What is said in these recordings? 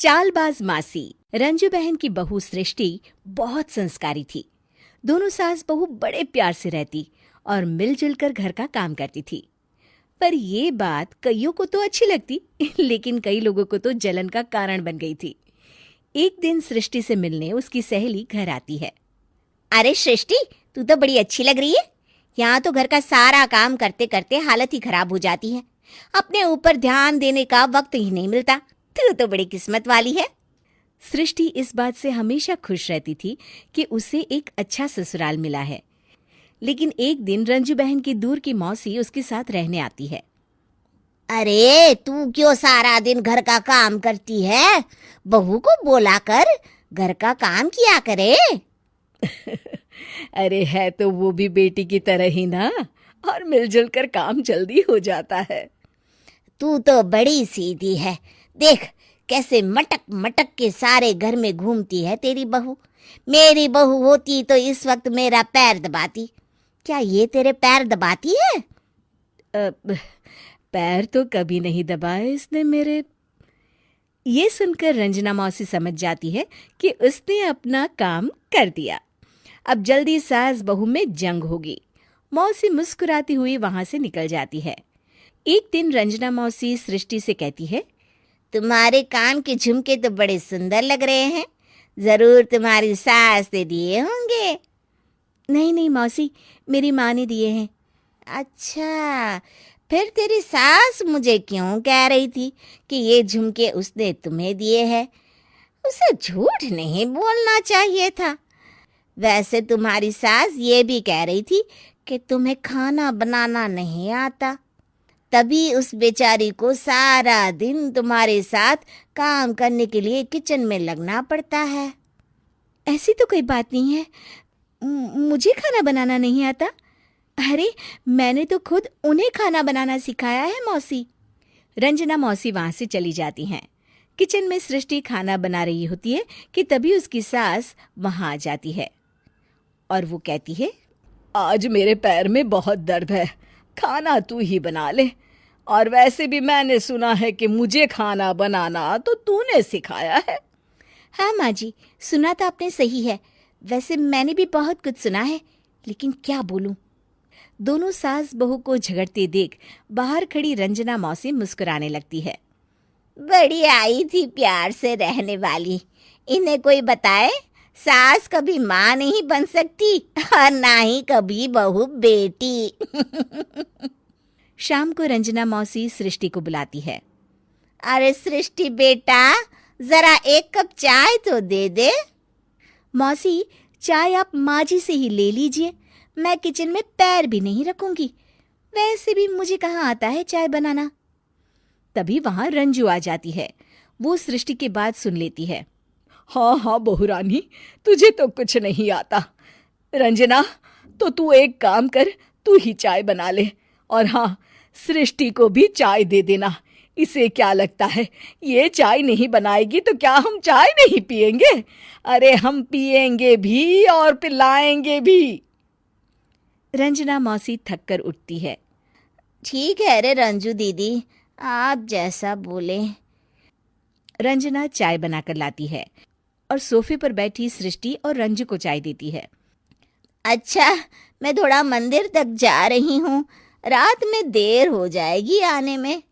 चालबाज मासी रंजू बहन की बहू सृष्टि बहुत संस्कारी थी। दोनों सास बहू बड़े प्यार से रहती और मिलजुल कर घर का काम करती थी। पर ये बात कईयों को तो अच्छी लगती लेकिन कई लोगों को तो जलन का कारण बन गई थी। एक दिन सृष्टि से मिलने उसकी सहेली घर आती है। अरे सृष्टि, तू तो बड़ी अच्छी लग रही है। यहाँ तो घर का सारा काम करते करते हालत ही खराब हो जाती है। अपने ऊपर ध्यान देने का वक्त ही नहीं मिलता। तू तो बड़ी किस्मत वाली है। सृष्टि इस बात से हमेशा खुश रहती थी कि उसे एक अच्छा ससुराल मिला है। लेकिन एक दिन रंजू बहन की दूर की मौसी उसके साथ रहने आती है। अरे तू क्यों सारा दिन घर का काम करती है? बहू को बोला कर घर का काम किया करे। अरे है तो वो भी बेटी की तरह ही ना, और मिलजुल कर काम जल्दी हो जाता है। तू तो बड़ी सीधी है। देख कैसे मटक मटक के सारे घर में घूमती है तेरी बहू। मेरी बहू होती तो इस वक्त मेरा पैर दबाती। क्या ये तेरे पैर दबाती है? पैर तो कभी नहीं दबाए इसने मेरे। ये सुनकर रंजना मौसी समझ जाती है कि उसने अपना काम कर दिया। अब जल्दी सास बहू में जंग होगी। मौसी मुस्कुराती हुई वहां से निकल जाती है। एक दिन रंजना मौसी सृष्टि से कहती है, तुम्हारे कान के झुमके तो बड़े सुंदर लग रहे हैं। जरूर तुम्हारी सास ने दिए होंगे। नहीं नहीं मौसी, मेरी माँ ने दिए हैं। अच्छा, फिर तेरी सास मुझे क्यों कह रही थी कि ये झुमके उसने तुम्हें दिए हैं? उसे झूठ नहीं बोलना चाहिए था। वैसे तुम्हारी सास ये भी कह रही थी कि तुम्हें खाना बनाना नहीं आता, तभी उस बेचारी को सारा दिन तुम्हारे साथ काम करने के लिए किचन में लगना पड़ता है। ऐसी तो कोई बात नहीं है। मुझे खाना बनाना नहीं आता। अरे मैंने तो खुद उन्हें खाना बनाना सिखाया है मौसी। रंजना मौसी वहां से चली जाती हैं। किचन में सृष्टि खाना बना रही होती है कि तभी उसकी सास वहां आ जाती है और वो कहती है, आज मेरे पैर में बहुत दर्द है, खाना तू ही बना ले। और वैसे भी मैंने सुना है कि मुझे खाना बनाना तो तूने सिखाया है। हाँ माँ जी, सुना तो आपने सही है। वैसे मैंने भी बहुत कुछ सुना है, लेकिन क्या बोलूं। दोनों सास बहू को झगड़ते देख बाहर खड़ी रंजना मौसी मुस्कुराने लगती है। बड़ी आई थी प्यार से रहने वाली। इन्हें कोई बताए सास कभी माँ नहीं बन सकती और ना ही कभी बहू बेटी। शाम को रंजना मौसी सृष्टि को बुलाती है। अरे सृष्टि बेटा, जरा एक कप चाय तो दे दे। मौसी, चाय आप माँ जी से ही ले लीजिए, मैं किचन में पैर भी नहीं रखूंगी। वैसे भी मुझे कहाँ आता है चाय बनाना। तभी वहां रंजू आ जाती है। वो सृष्टि की बात सुन लेती है। हाँ हाँ बहू रानी, तुझे तो कुछ नहीं आता। रंजना, तो तू एक काम कर, तू ही चाय बना ले। और हाँ, सृष्टि को भी चाय दे देना। इसे क्या लगता है ये चाय नहीं बनाएगी तो क्या हम चाय नहीं पिएंगे? अरे हम पिएंगे भी और पिलाएंगे भी। रंजना मौसी थक कर उठती है। ठीक है रे रंजू दीदी, आप जैसा बोले। रंजना चाय बनाकर लाती है और सोफे पर बैठी सृष्टि और रंजू को चाय देती है। अच्छा, मैं थोड़ा मंदिर तक जा रही हूँ, रात में देर हो जाएगी आने में।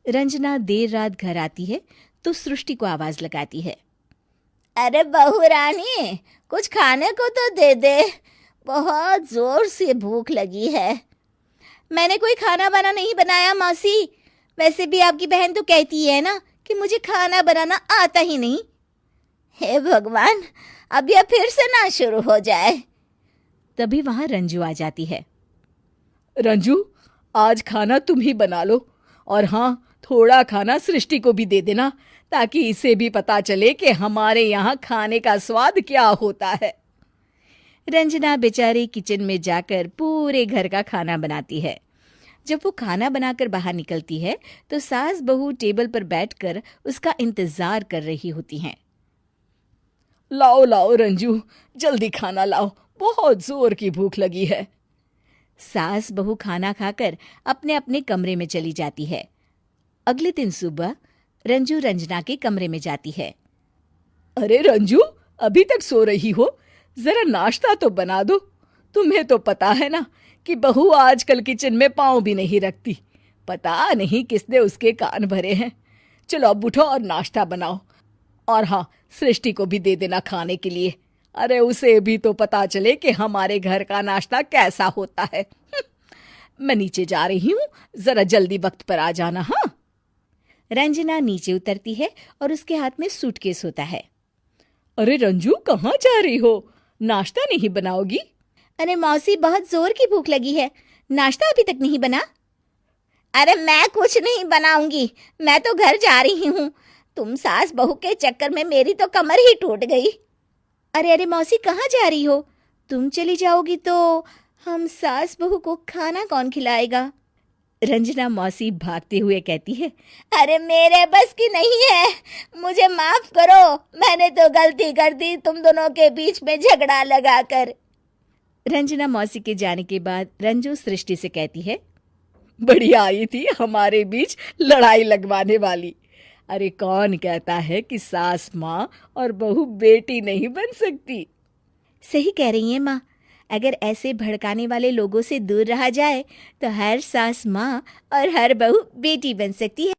रंजना देर रात घर आती है तो सृष्टि को आवाज लगाती है। अरे बहू रानी, कुछ खाने को तो दे दे, बहुत जोर से भूख लगी है। मैंने कोई खाना वाना नहीं बनाया मौसी। वैसे भी आपकी बहन तो कहती है ना कि मुझे खाना बनाना आता ही नहीं। हे भगवान, अब यह फिर से ना शुरू हो जाए। तभी वहां रंजू आ जाती है। रंजू, आज खाना तुम ही बना लो, और हाँ, थोड़ा खाना सृष्टि को भी दे देना, ताकि इसे भी पता चले कि हमारे यहाँ खाने का स्वाद क्या होता है। रंजना बेचारी किचन में जाकर पूरे घर का खाना बनाती है। जब वो खाना बनाकर बाहर निकलती है तो सास बहू टेबल पर बैठकर उसका इंतजार कर रही होती हैं। लाओ लाओ रंजू, जल्दी खाना लाओ, बहुत जोर की भूख लगी है। सास बहू खाना खाकर अपने अपने कमरे में चली जाती है। अगले दिन सुबह रंजू रंजना के कमरे में जाती है। अरे रंजू, अभी तक सो रही हो? जरा नाश्ता तो बना दो। तुम्हें तो पता है ना कि बहू आजकल किचन में पाँव भी नहीं रखती। पता नहीं किसने उसके कान भरे हैं। चलो अब उठो और नाश्ता बनाओ। और हाँ, सृष्टि को भी दे देना खाने के लिए। अरे उसे भी तो पता चले कि हमारे घर का नाश्ता कैसा होता है। मैं नीचे जा रही हूँ, जरा जल्दी वक्त पर आ जाना। हाँ। रंजना नीचे उतरती है और उसके हाथ में सूटकेस होता है। अरे रंजू, कहाँ जा रही हो? नाश्ता नहीं बनाओगी? अरे मौसी, बहुत जोर की भूख लगी है, नाश्ता अभी तक नहीं बना। अरे मैं कुछ नहीं बनाऊंगी, मैं तो घर जा रही हूँ। तुम सास बहू के चक्कर में मेरी तो कमर ही टूट गई। अरे अरे मौसी, कहाँ जा रही हो? तुम चली जाओगी तो हम सास बहू को खाना कौन खिलाएगा? रंजना मौसी भागते हुए कहती है। अरे मेरे बस की नहीं है, मुझे माफ करो। मैंने तो गलती कर दी तुम दोनों के बीच में झगड़ा लगाकर। रंजना मौसी के जाने के बाद रंजू सृष्टि से कहती है। बढ़िया आई थी हमारे बीच लड़ाई लगवाने वाली। अरे कौन कहता है कि सास माँ और बहू बेटी नहीं बन सकती? सही कह रही है माँ। अगर ऐसे भड़काने वाले लोगों से दूर रहा जाए तो हर सास माँ और हर बहू बेटी बन सकती है।